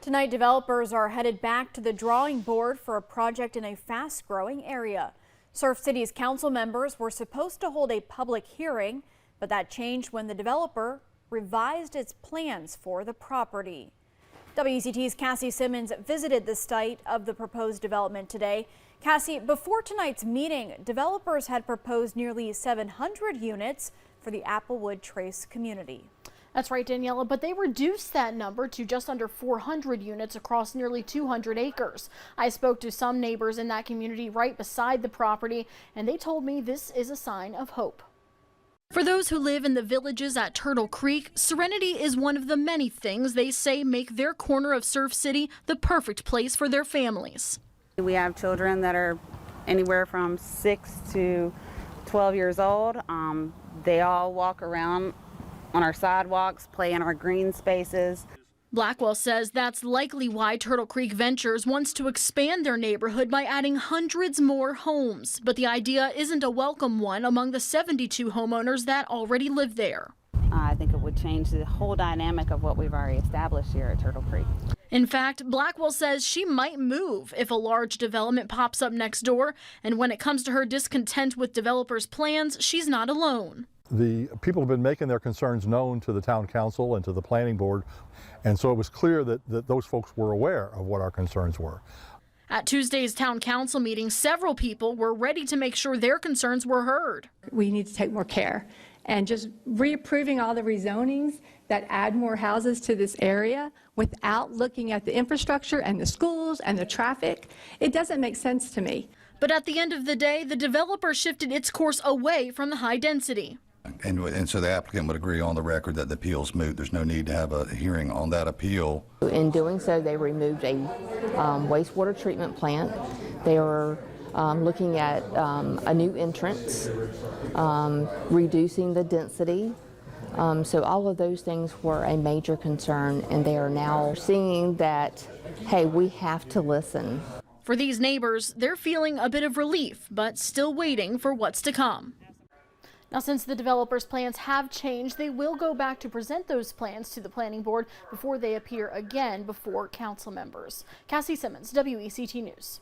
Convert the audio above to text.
Tonight, developers are headed back to the drawing board for a project in a fast-growing area. Surf City's council members were supposed to hold a public hearing, but that changed when the developer revised its plans for the property. WECT's Cassie Simmons visited the site of the proposed development today. Cassie, before tonight's meeting, developers had proposed nearly 700 units for the Applewood Trace community. That's right, Daniela, but they reduced that number to just under 400 units across nearly 200 acres. I spoke to some neighbors in that community right beside the property, and they told me this is a sign of hope. For those who live in the villages at Turtle Creek, serenity is one of the many things they say make their corner of Surf City the perfect place for their families. We have children that are anywhere from 6 to 12 years old. They all walk around on our sidewalks, play in our green spaces. Blackwell says that's likely why Turtle Creek Ventures wants to expand their neighborhood by adding hundreds more homes. But the idea isn't a welcome one among the 72 homeowners that already live there. I think it would change the whole dynamic of what we've already established here at Turtle Creek. In fact, Blackwell says she might move if a large development pops up next door. And when it comes to her discontent with developers' plans, she's not alone. The people have been making their concerns known to the town council and to the planning board, and so it was clear that those folks were aware of what our concerns were. At Tuesday's town council meeting, several people were ready to make sure their concerns were heard. We need to take more care, and just reapproving all the rezonings that add more houses to this area without looking at the infrastructure and the schools and the traffic, it doesn't make sense to me. But at the end of the day, the developer shifted its course away from the high density. And so the applicant would agree on the record that the appeal is moot. There's no need to have a hearing on that appeal. In doing so, they removed a wastewater treatment plant. They were looking at a new entrance, reducing the density. So all of those things were a major concern, and they are now seeing that, hey, we have to listen. For these neighbors, they're feeling a bit of relief, but still waiting for what's to come. Now, since the developers' plans have changed, they will go back to present those plans to the planning board before they appear again before council members. Cassie Simmons, WECT News.